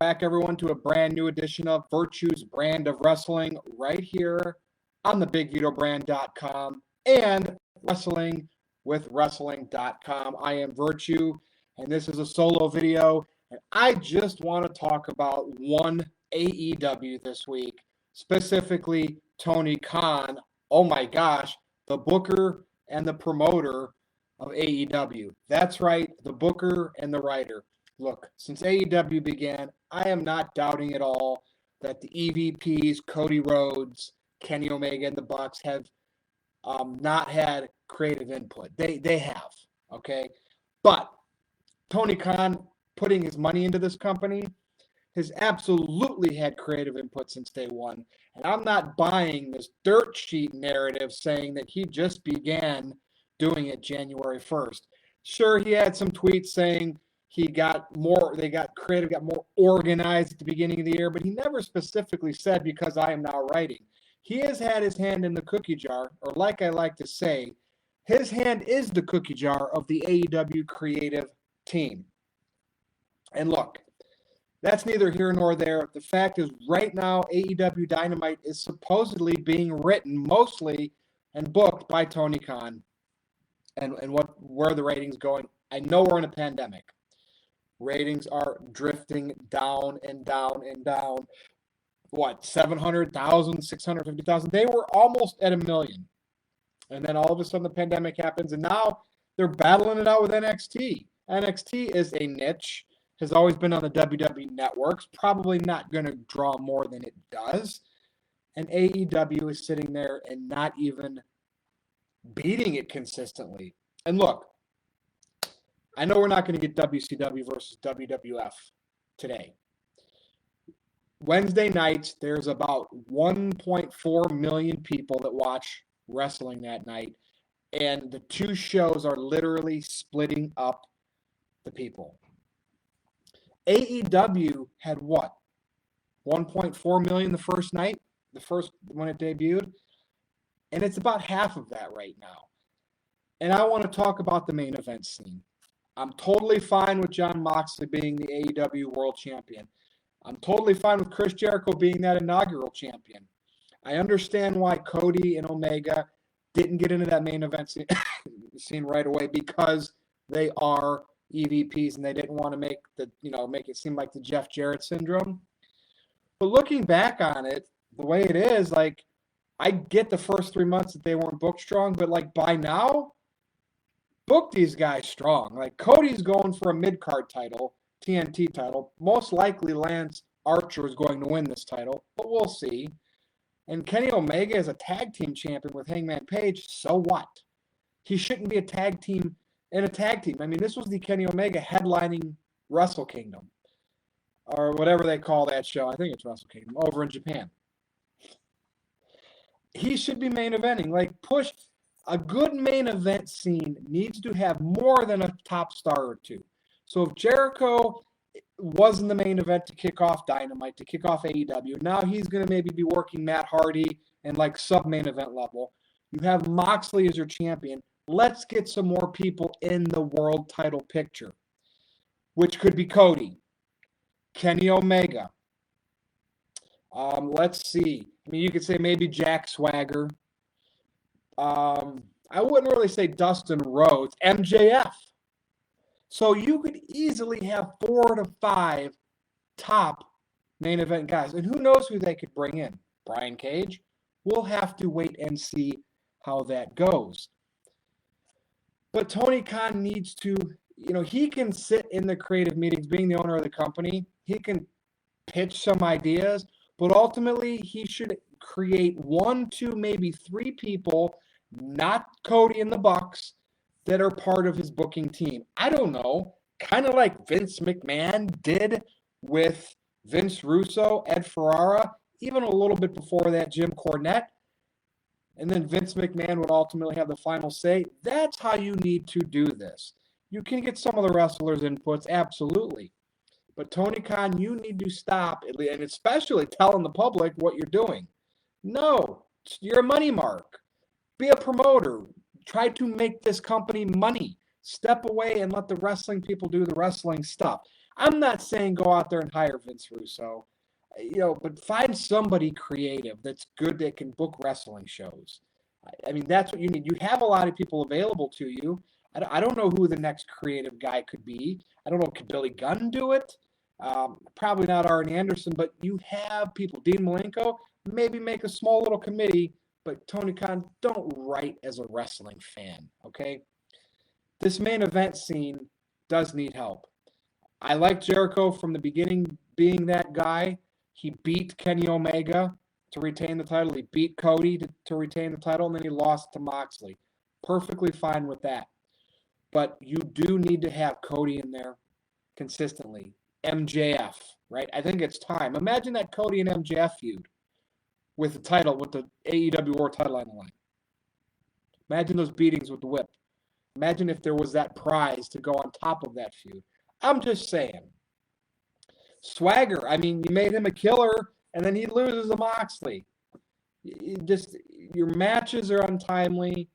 back, everyone, to a brand new edition of Virtue's Brand of Wrestling right here on the BigVitoBrand.com and WrestlingWithWrestling.com. I am Virtue, and this is a solo video, and I just want to talk about one AEW this week, specifically Tony Khan. Oh my gosh, the booker and the promoter of AEW. That's right, the booker and the writer. Look, since AEW began, I am not doubting at all that the EVPs, Cody Rhodes, Kenny Omega, and the Bucks have not had creative input. They have, okay? But Tony Khan putting his money into this company has absolutely had creative input since day one. And I'm not buying this dirt sheet narrative saying that he just began doing it January 1st. Sure, he had some tweets saying they got creative, got more organized at the beginning of the year, but he never specifically said, because I am now writing. He has had his hand in the cookie jar, or like I like to say, his hand is the cookie jar of the AEW creative team. And look, that's neither here nor there. The fact is, right now, AEW Dynamite is supposedly being written mostly and booked by Tony Khan. And where are the ratings going? I know we're in a pandemic. Ratings are drifting down and down and down. 700,000, 650,000? They were almost at 1 million. And then all of a sudden the pandemic happens, and now they're battling it out with NXT. NXT is a niche, has always been on the WWE networks, probably not going to draw more than it does. And AEW is sitting there and not even beating it consistently. And look, I know we're not going to get WCW versus WWF today. Wednesday nights, there's about 1.4 million people that watch wrestling that night, and the two shows are literally splitting up the people. AEW had what? 1.4 million the first night, when it debuted, and it's about half of that right now. And I want to talk about the main event scene. I'm totally fine with Jon Moxley being the AEW World Champion. I'm totally fine with Chris Jericho being that inaugural champion. I understand why Cody and Omega didn't get into that main event scene right away, because they are EVPs and they didn't want to make it seem like the Jeff Jarrett syndrome. But looking back on it, the way it is, like, I get the first 3 months that they weren't booked strong, but like by now, book these guys strong. Like, Cody's going for a mid-card title, TNT title. Most likely Lance Archer is going to win this title, but we'll see. And Kenny Omega is a tag team champion with Hangman Page. So what? He shouldn't be a tag team in a tag team. I mean, this was the Kenny Omega headlining Wrestle Kingdom, or whatever they call that show. I think it's Wrestle Kingdom over in Japan. He should be main eventing. Like, push. A good main event scene needs to have more than a top star or two. So if Jericho was in the main event to kick off Dynamite, to kick off AEW, now he's going to maybe be working Matt Hardy and like sub-main event level. You have Moxley as your champion. Let's get some more people in the world title picture, which could be Cody, Kenny Omega. Let's see. I mean, you could say maybe Jack Swagger. I wouldn't really say Dustin Rhodes, MJF. So you could easily have 4 to 5 top main event guys. And who knows who they could bring in? Brian Cage? We'll have to wait and see how that goes. But Tony Khan needs to, he can sit in the creative meetings, being the owner of the company. He can pitch some ideas, but ultimately he should create 1, 2, maybe 3 people, not Cody and the Bucks, that are part of his booking team. I don't know, kind of like Vince McMahon did with Vince Russo, Ed Ferrara, even a little bit before that, Jim Cornette. And then Vince McMahon would ultimately have the final say. That's how you need to do this. You can get some of the wrestlers' inputs, absolutely. But Tony Khan, you need to stop, and especially telling the public what you're doing. No, you're a money mark. Be a promoter. Try to make this company money. Step away and let the wrestling people do the wrestling stuff. I'm not saying go out there and hire Vince Russo, but find somebody creative that's good that can book wrestling shows. I mean, that's what you need. You have a lot of people available to you. I don't know who the next creative guy could be. I don't know, could Billy Gunn do it? Probably not Arn Anderson, but you have people. Dean Malenko, maybe make a small little committee, but Tony Khan, don't write as a wrestling fan, okay? This main event scene does need help. I like Jericho from the beginning being that guy. He beat Kenny Omega to retain the title. He beat Cody to retain the title, and then he lost to Moxley. Perfectly fine with that. But you do need to have Cody in there consistently. MJF, right? I think it's time. Imagine that Cody and MJF feud with the title, with the AEW World title on the line. Imagine those beatings with the whip. Imagine if there was that prize to go on top of that feud. I'm just saying. Swagger, I mean, you made him a killer, and then he loses to Moxley. Your matches are untimely.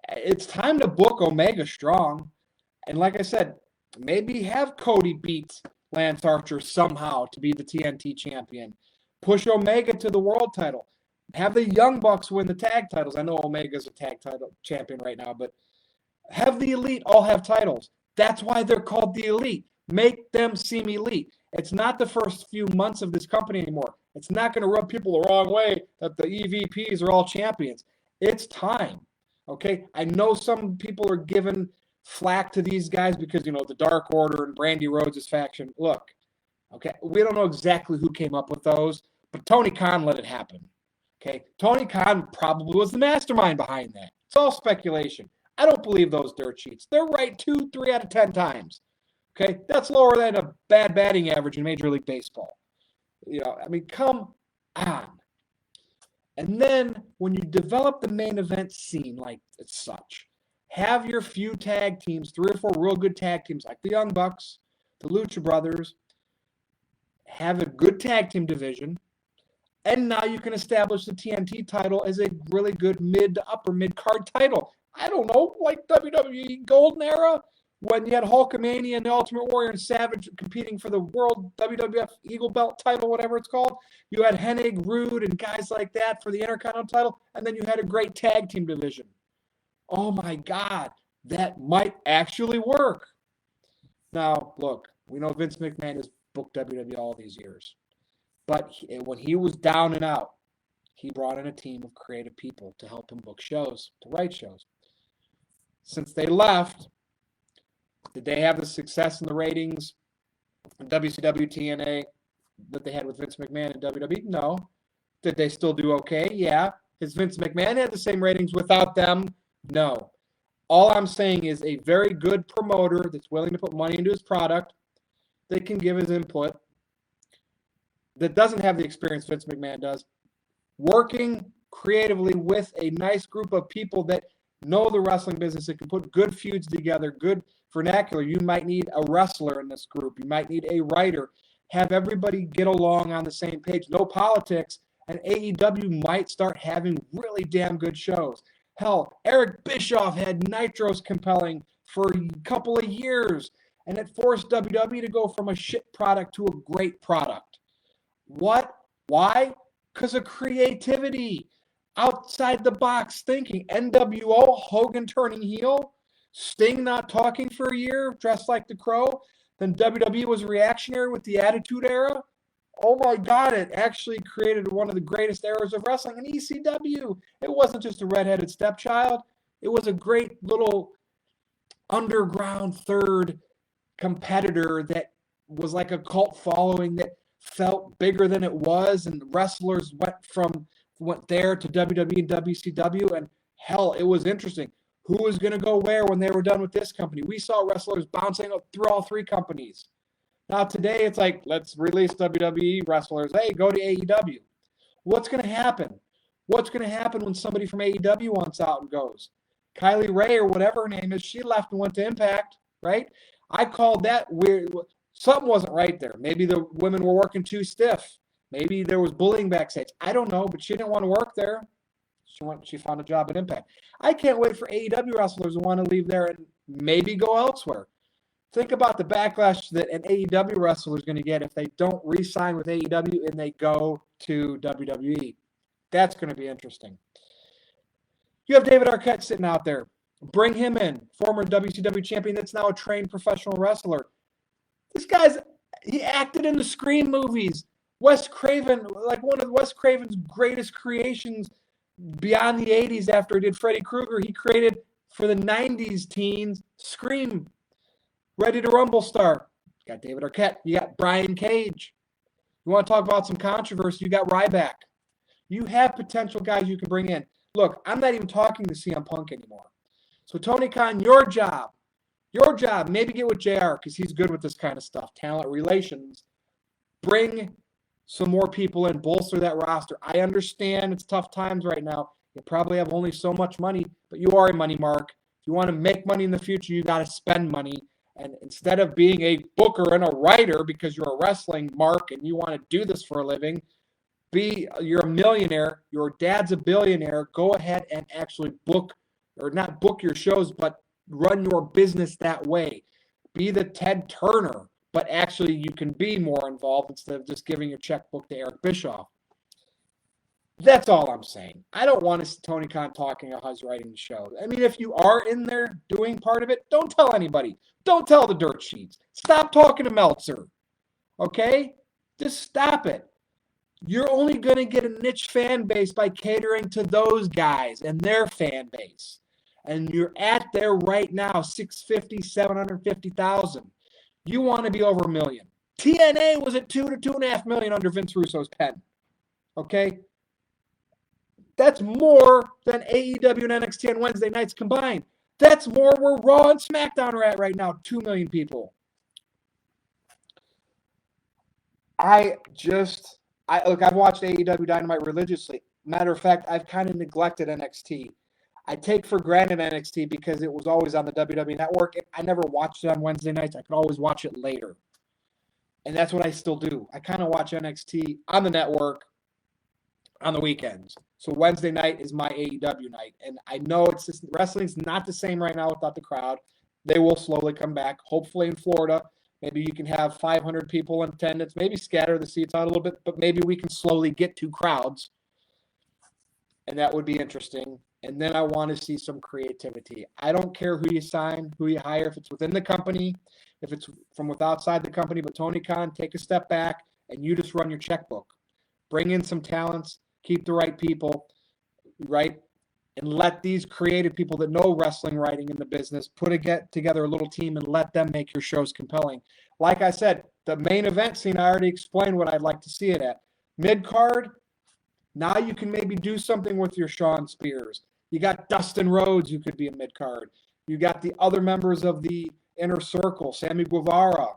It's time to book Omega strong. And like I said, maybe have Cody beat Lance Archer somehow to be the TNT champion. Push Omega to the world title. Have the Young Bucks win the tag titles. I know Omega's a tag title champion right now, but have the Elite all have titles. That's why they're called the Elite. Make them seem elite. It's not the first few months of this company anymore. It's not going to rub people the wrong way that the EVPs are all champions. It's time. Okay? I know some people are giving flack to these guys because, the Dark Order and Brandy Rhodes' faction. Look, okay, we don't know exactly who came up with those, but Tony Khan let it happen. Okay? Tony Khan probably was the mastermind behind that. It's all speculation. I don't believe those dirt sheets. They're right 2, 3 out of 10 times. Okay? That's lower than a bad batting average in Major League Baseball. Come on. And then when you develop the main event scene like such, have your few tag teams, 3 or 4 real good tag teams like the Young Bucks, the Lucha Brothers, have a good tag team division, and now you can establish the TNT title as a really good mid to upper mid-card title. I don't know, like WWE Golden Era, when you had Hulkamania and the Ultimate Warrior and Savage competing for the World WWF Eagle Belt title, whatever it's called. You had Hennig, Rude, and guys like that for the Intercontinental title, and then you had a great tag team division. Oh my God, that might actually work. Now, look, we know Vince McMahon has booked WWE all these years. But when he was down and out, he brought in a team of creative people to help him book shows, to write shows. Since they left, did they have the success in the ratings in WCW, TNA that they had with Vince McMahon and WWE? No. Did they still do okay? Yeah. Has Vince McMahon had the same ratings without them? No. All I'm saying is a very good promoter that's willing to put money into his product, that can give his input, that doesn't have the experience Vince McMahon does, working creatively with a nice group of people that know the wrestling business, that can put good feuds together, good vernacular. You might need a wrestler in this group. You might need a writer. Have everybody get along on the same page. No politics, and AEW might start having really damn good shows. Hell, Eric Bischoff had Nitros compelling for a couple of years, and it forced WWE to go from a shit product to a great product. What? Why? Because of creativity. Outside the box thinking. NWO, Hogan turning heel. Sting not talking for a year, dressed like the Crow. Then WWE was reactionary with the Attitude Era. Oh my God, it actually created one of the greatest eras of wrestling in ECW. It wasn't just a redheaded stepchild. It was a great little underground third competitor that was like a cult following that felt bigger than it was, and wrestlers went there to WWE and WCW, and hell, it was interesting. Who was going to go where when they were done with this company? We saw wrestlers bouncing up through all 3 companies. Now today it's like, let's release WWE wrestlers. Hey, go to AEW. What's going to happen? What's going to happen when somebody from AEW wants out and goes? Kylie Ray or whatever her name is, she left and went to Impact, right? I called that weird. Something wasn't right there. Maybe the women were working too stiff. Maybe there was bullying backstage. I don't know, but she didn't want to work there. She found a job at Impact. I can't wait for AEW wrestlers to want to leave there and maybe go elsewhere. Think about the backlash that an AEW wrestler is going to get if they don't re-sign with AEW and they go to WWE. That's going to be interesting. You have David Arquette sitting out there. Bring him in, former WCW champion that's now a trained professional wrestler. This he acted in the Scream movies. Wes Craven, like one of Wes Craven's greatest creations beyond the 80s after he did Freddy Krueger, he created for the 90s teens Scream. Ready to Rumble star. You got David Arquette. You got Brian Cage. You want to talk about some controversy, you got Ryback. You have potential guys you can bring in. Look, I'm not even talking to CM Punk anymore. So Tony Khan, your job, maybe get with JR because he's good with this kind of stuff, talent relations. Bring some more people in, bolster that roster. I understand it's tough times right now. You probably have only so much money, but you are a money mark. If you want to make money in the future, you got to spend money. And instead of being a booker and a writer because you're a wrestling mark and you want to do this for a living, you're a millionaire, your dad's a billionaire, go ahead and actually book, or not book your shows, but run your business that way. Be the Ted Turner, but actually you can be more involved instead of just giving your checkbook to Eric Bischoff. That's all I'm saying. I don't want to see Tony Khan talking about how he's writing the show. I mean, if you are in there doing part of it, don't tell anybody. Don't tell the dirt sheets. Stop talking to Meltzer. Okay? Just stop it. You're only going to get a niche fan base by catering to those guys and their fan base. And you're at there right now, 650, 750,000. You want to be over 1 million. TNA was at 2 to 2.5 million under Vince Russo's pen. Okay? That's more than AEW and NXT on Wednesday nights combined. That's more where Raw and SmackDown are at right now, 2 million people. I've watched AEW Dynamite religiously. Matter of fact, I've kind of neglected NXT. I take for granted NXT because it was always on the WWE Network. I never watched it on Wednesday nights. I could always watch it later. And that's what I still do. I kind of watch NXT on the network on the weekends. So Wednesday night is my AEW night. And I know wrestling's not the same right now without the crowd. They will slowly come back, hopefully in Florida. Maybe you can have 500 people in attendance, maybe scatter the seats out a little bit, but maybe we can slowly get 2 crowds. And that would be interesting. And then I want to see some creativity. I don't care who you sign, who you hire, if it's within the company, if it's from outside the company. But Tony Khan, take a step back and you just run your checkbook. Bring in some talents, keep the right people, right? And let these creative people that know wrestling writing in the business get together a little team and let them make your shows compelling. Like I said, the main event scene, I already explained what I'd like to see it at. Mid-card, now you can maybe do something with your Shawn Spears. You got Dustin Rhodes, who could be a mid-card. You got the other members of the Inner Circle, Sammy Guevara.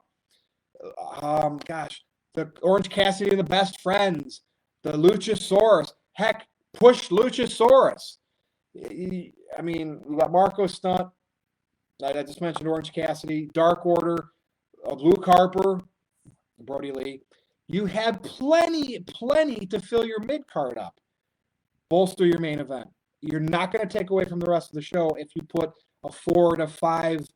The Orange Cassidy and the Best Friends. The Luchasaurus. Heck, push Luchasaurus. I mean, we got Marco Stunt. I just mentioned Orange Cassidy. Dark Order. Luke Harper. Brody Lee. You have plenty to fill your mid-card up. Bolster your main event. You're not going to take away from the rest of the show if you put a 4 to 5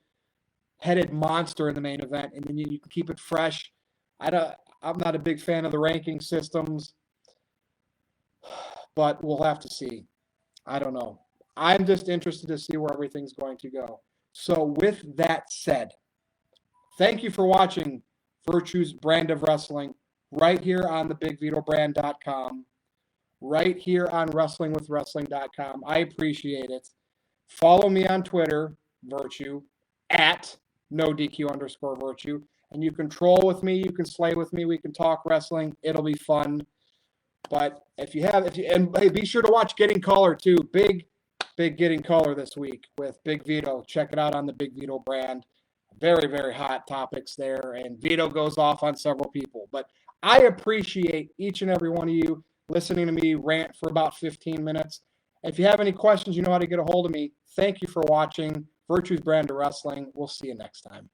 headed monster in the main event, and then you can keep it fresh. I'm not a big fan of the ranking systems, but we'll have to see. I don't know. I'm just interested to see where everything's going to go. So with that said, thank you for watching Virtue's Brand of Wrestling right here on the BigVitoBrand.com. Right here on WrestlingWithWrestling.com. I appreciate it. Follow me on Twitter, Virtue, at NoDQ_Virtue. And you can troll with me. You can slay with me. We can talk wrestling. It'll be fun. But and be sure to watch Getting Color too. Big Getting Color this week with Big Vito. Check it out on the Big Vito brand. Very, very hot topics there. And Vito goes off on several people. But I appreciate each and every one of you listening to me rant for about 15 minutes. If you have any questions, you know how to get a hold of me. Thank you for watching Virtue's Brand of Wrestling. We'll see you next time.